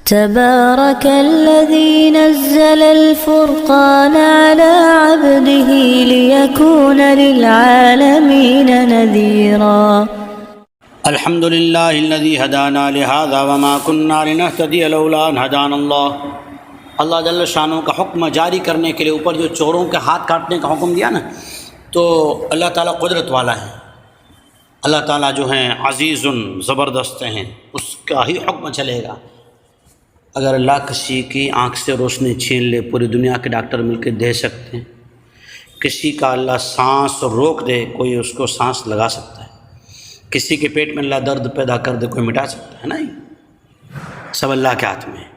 تبارك الذي نزل الفرقان على عبده ليكون للعالمين نذيرا الحمد لله الذي هدانا لهذا وما كنا لنهتدي لولا ان هدانا اللہ جل شانہ کا حکم جاری کرنے کے لیے اوپر جو چوروں کے ہاتھ کاٹنے کا حکم دیا نا، تو اللہ تعالیٰ قدرت والا ہے، اللہ تعالیٰ جو ہیں عزیز زبردست ہیں، اس کا ہی حکم چلے گا۔ اگر اللہ کسی کی آنکھ سے روشنی چھین لے، پوری دنیا کے ڈاکٹر مل کے دے سکتے ہیں۔ کسی کا اللہ سانس روک دے، کوئی اس کو سانس لگا سکتا ہے۔ کسی کے پیٹ میں اللہ درد پیدا کر دے، کوئی مٹا سکتا ہے؟ نہیں، سب اللہ کے ہاتھ میں ہے۔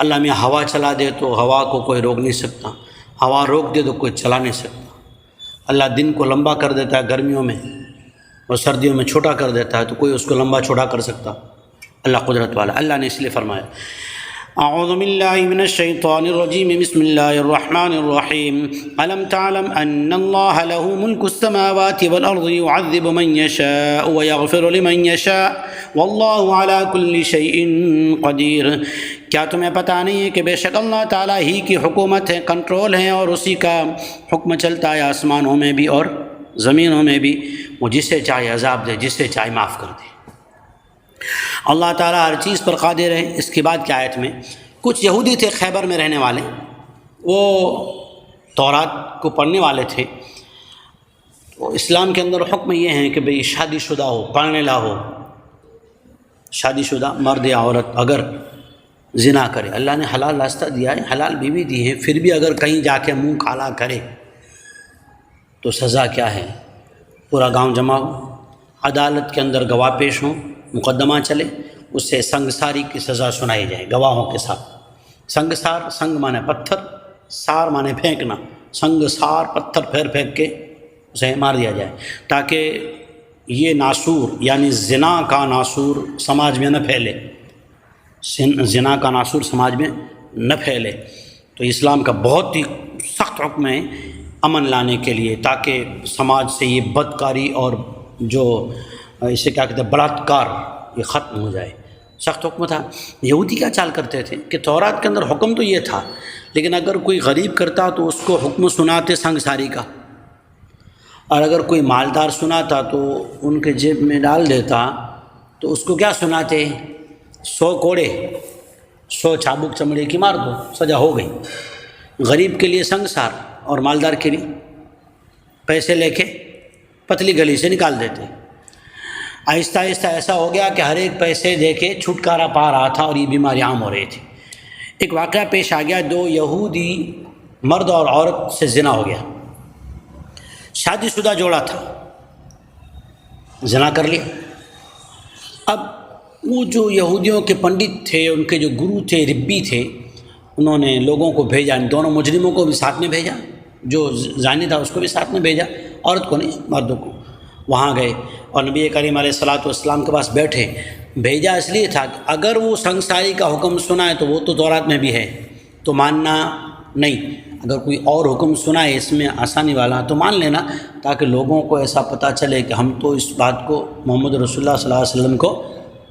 اللہ میں ہوا چلا دے تو ہوا کو کوئی روک نہیں سکتا، ہوا روک دے تو کوئی چلا نہیں سکتا۔ اللہ دن کو لمبا کر دیتا ہے گرمیوں میں اور سردیوں میں چھوٹا کر دیتا ہے، تو کوئی اس کو لمبا چھوٹا کر سکتا؟ اللہ قدرت والا۔ اللہ نے اس لیے فرمایا، اعوذ باللہ من الشیطان الرجیم، بسم اللہ الرحمن الرحیم، الم تعلم ان اللہ له ملک السماوات والارض يعذب من یشاء ویغفر لمن یشاء واللہ علی کل شیء قدیر۔ کیا تمہیں پتہ نہیں ہے کہ بے شک اللہ تعالیٰ ہی کی حکومت ہے، کنٹرول ہے، اور اسی کا حکم چلتا ہے آسمانوں میں بھی اور زمینوں میں بھی۔ وہ جسے چاہے عذاب دے، جسے چاہے معاف کر دے۔ اللہ تعالیٰ ہر چیز پر قادر ہے۔ اس کے بعد کی آیت میں کچھ یہودی تھے خیبر میں رہنے والے، وہ تورات کو پڑھنے والے تھے۔ تو اسلام کے اندر حکم یہ ہے کہ بھئی شادی شدہ ہو، پڑھنے لا ہو، شادی شدہ مرد یا عورت اگر زنا کرے، اللہ نے حلال راستہ دیا ہے، حلال بیوی دی ہے، پھر بھی اگر کہیں جا کے منہ کالا کرے تو سزا کیا ہے؟ پورا گاؤں جمع ہو، عدالت کے اندر گواہ پیش ہوں، مقدمہ چلے، اس سے سنگساری کی سزا سنائی جائے گواہوں کے ساتھ۔ سنگسار، سنگ مانے پتھر، سار مانے پھینکنا، سنگ سار پتھر پھیر پھینک کے اسے مار دیا جائے، تاکہ یہ ناسور یعنی زنا کا ناسور سماج میں نہ پھیلے، زنا کا ناسور سماج میں نہ پھیلے۔ تو اسلام کا بہت ہی سخت حکم ہے امن لانے کے لیے، تاکہ سماج سے یہ بدکاری اور جو اسے کیا کہتے ہیں بلاತ್ಕಾರ، یہ ختم ہو جائے۔ سخت حکم تھا۔ یہودی کیا چال کرتے تھے کہ تورات کے اندر حکم تو یہ تھا، لیکن اگر کوئی غریب کرتا تو اس کو حکم سناتے سنگساری کا، اور اگر کوئی مالدار سناتا تو ان کے جیب میں ڈال دیتا، تو اس کو کیا سناتے؟ 100 کوڑے، 100 چابک چمڑے کی مار دو، سزا ہو گئی۔ غریب کے لیے سنگسار اور مالدار کے لیے پیسے لے کے پتلی گلی سے نکال دیتے۔ آہستہ آہستہ ایسا ہو گیا کہ ہر ایک پیسے دے کے چھٹکارا پا رہا تھا، اور یہ بیماری عام ہو رہی تھی۔ ایک واقعہ پیش آ گیا، 2 یہودی مرد اور عورت سے زنا ہو گیا، شادی شدہ جوڑا تھا، زنا کر لیا۔ اب وہ جو یہودیوں کے پنڈت تھے، ان کے جو گرو تھے، ربی تھے، انہوں نے لوگوں کو بھیجا، ان دونوں مجرموں کو بھی ساتھ میں بھیجا، جو زانی تھا اس کو بھی ساتھ میں بھیجا، عورت کو نہیں، مردوں کو۔ وہاں گئے اور نبی کریم علیہ الصلوۃ والسلام کے پاس بیٹھے۔ بھیجا اس لیے تھا کہ اگر وہ سنگساری کا حکم سنائے تو وہ تو تورات میں بھی ہے، تو ماننا نہیں۔ اگر کوئی اور حکم سنائے اس میں آسانی والا تو مان لینا، تاکہ لوگوں کو ایسا پتہ چلے کہ ہم تو اس بات کو محمد رسول اللہ صلی اللہ علیہ وسلم کو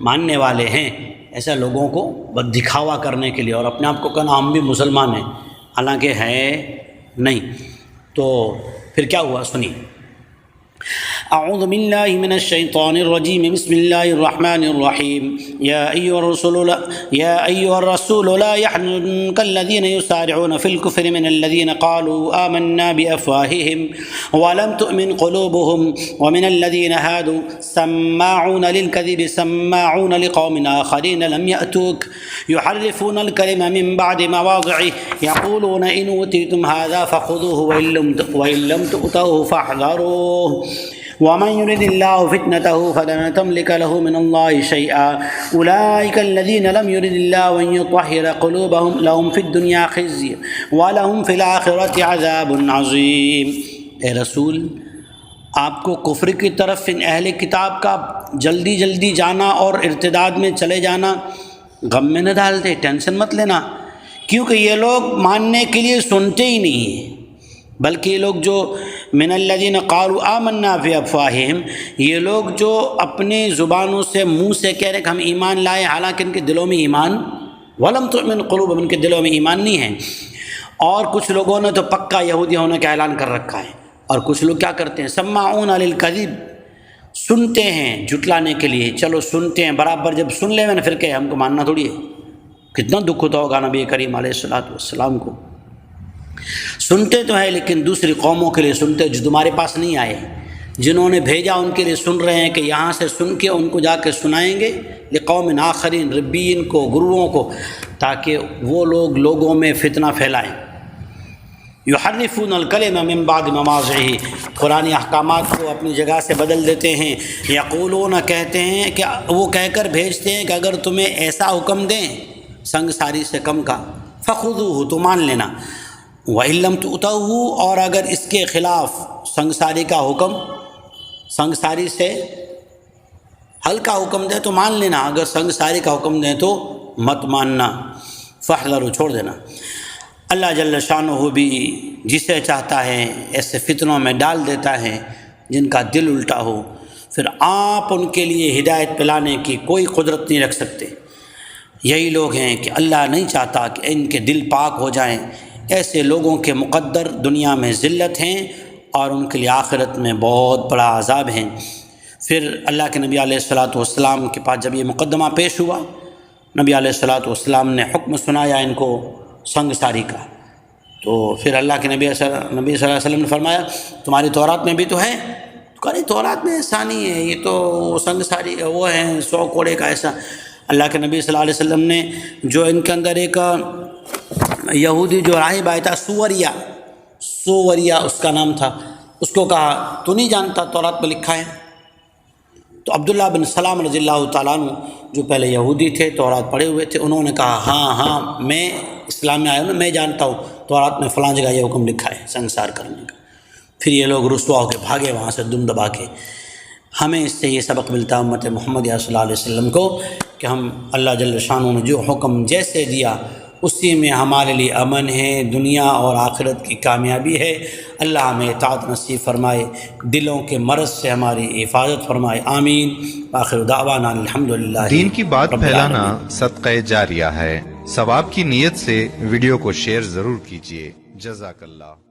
ماننے والے ہیں، ایسا لوگوں کو دکھاوا کرنے کے لیے، اور اپنے آپ کو کہنا ہم بھی مسلمان ہیں، حالانکہ ہے نہیں۔ تو پھر کیا ہوا سنیے، اعوذ باللہ من الشیطان الرجیم، بسم اللہ الرحمن الرحیم، یا ایھا الرسول لا يحزنک الذین یسارعون فی الکفر من الذین قالوا آمنا بافواہہم ولم تؤمن قلوبهم ومن الذین هادوا سماعون للکذب سماعون لقوم آخرین لم یأتوک یحرفون الکلم من بعد مواضعه یقولون ان اوتیتم هذا فخذوه وإن لم تؤتوه فاحذروه ومن يرد الله فتنته فلن تملك له من الله شيئا أولئك الذين لم يرد الله أن يطهر قلوبهم لهم في الدنيا خزي ولهم في الآخرة عذاب عظيم۔ اے رسول، آپ کو کفر کی طرف ان اہل کتاب کا جلدی جلدی جانا اور ارتداد میں چلے جانا غم میں نہ ڈال دے، ٹینشن مت لینا، کیونکہ یہ لوگ ماننے کے لیے سنتے ہی نہیں ہیں، بلکہ یہ لوگ جو من الذین قالوا آمنا فی افواہہم، یہ لوگ جو اپنے زبانوں سے منہ سے کہہ رہے کہ ہم ایمان لائے، حالانکہ ان کے دلوں میں ایمان ولم تؤمن قلوبهم، ان کے دلوں میں ایمان نہیں ہے. اور کچھ لوگوں نے تو پکا یہودی ہونے کا اعلان کر رکھا ہے. اور کچھ لوگ کیا کرتے ہیں، سماعون للکذب، سنتے ہیں جھٹلانے کے لیے. چلو سنتے ہیں، برابر جب سن لے میں نے پھر کہ ہم کو ماننا تھوڑی ہے. کتنا دکھ ہوتا ہوگا نبی کریم علیہ الصلوۃ والسلام کو. سنتے تو ہیں لیکن دوسری قوموں کے لیے سنتے جو تمہارے پاس نہیں آئے، جنہوں نے بھیجا ان کے لیے سن رہے ہیں کہ یہاں سے سن کے ان کو جا کے سنائیں گے. لقوم آخرین، ربیین کو، گروؤں کو، تاکہ وہ لوگ لوگوں میں فتنہ پھیلائیں. یحرفون الکلم من بعد مواضعہ، قرآنی احکامات کو اپنی جگہ سے بدل دیتے ہیں. یقولون، کہتے ہیں کہ وہ کہہ کر بھیجتے ہیں کہ اگر تمہیں ایسا حکم دیں سنگ ساری سے کم کا، فخذوہ، تو مان لینا. وَإِن لَّمْ تُؤْتَوْهُ، اور اگر اس کے خلاف سنگ ساری کا حکم، سنگ ساری سے ہلکا حکم دے تو مان لینا، اگر سنگ ساری کا حکم دیں تو مت ماننا. فاحذروا، چھوڑ دینا. اللہ جل شانہ بھی جسے چاہتا ہے ایسے فتنوں میں ڈال دیتا ہے جن کا دل الٹا ہو. پھر آپ ان کے لیے ہدایت پلانے کی کوئی قدرت نہیں رکھ سکتے. یہی لوگ ہیں کہ اللہ نہیں چاہتا کہ ان کے دل پاک ہو جائیں. ایسے لوگوں کے مقدر دنیا میں ذلت ہیں اور ان کے لیے آخرت میں بہت بڑا عذاب ہیں. پھر اللہ کے نبی علیہ الصلوۃ والسلام کے پاس جب یہ مقدمہ پیش ہوا، نبی علیہ الصلوۃ والسلام نے حکم سنایا ان کو سنگ ساری کا. تو پھر اللہ کے نبی صلی اللہ علیہ وسلم نے فرمایا تمہاری تورات میں بھی تو ہے. تو کہا نہیں، تورات میں ایسا نہیں ہے، یہ تو سنگ ساری وہ ہیں 100 کوڑے کا ایسا. اللہ کے نبی صلی اللہ علیہ وسلم نے جو ان کے اندر ایک یہودی جو راہب آیا تھا، سووریا اس کا نام تھا، اس کو کہا تو نہیں جانتا تورات میں لکھا ہے؟ تو عبداللہ بن سلام رضی اللہ تعالیٰ عنہ جو پہلے یہودی تھے، تورات پڑھے ہوئے تھے، انہوں نے کہا ہاں میں اسلام میں آیا ہوں، میں جانتا ہوں تورات میں فلاں جگہ یہ حکم لکھا ہے سنگسار کرنے کا. پھر یہ لوگ رسوا ہو کے بھاگے وہاں سے دم دبا کے. ہمیں اس سے یہ سبق ملتا ہے امت محمد صلی اللہ علیہ وسلم کو کہ ہم اللہ جل شانہ نے جو حکم جیسے دیا اسی میں ہمارے لیے امن ہے، دنیا اور آخرت کی کامیابی ہے. اللہ ہمیں اطاعت نصیب فرمائے، دلوں کے مرض سے ہماری حفاظت فرمائے. آمین. آخر دعوانا الحمدللہ. دین کی بات پھیلانا صدقہ جاریہ ہے. ثواب کی نیت سے ویڈیو کو شیئر ضرور کیجیے. جزاک اللہ.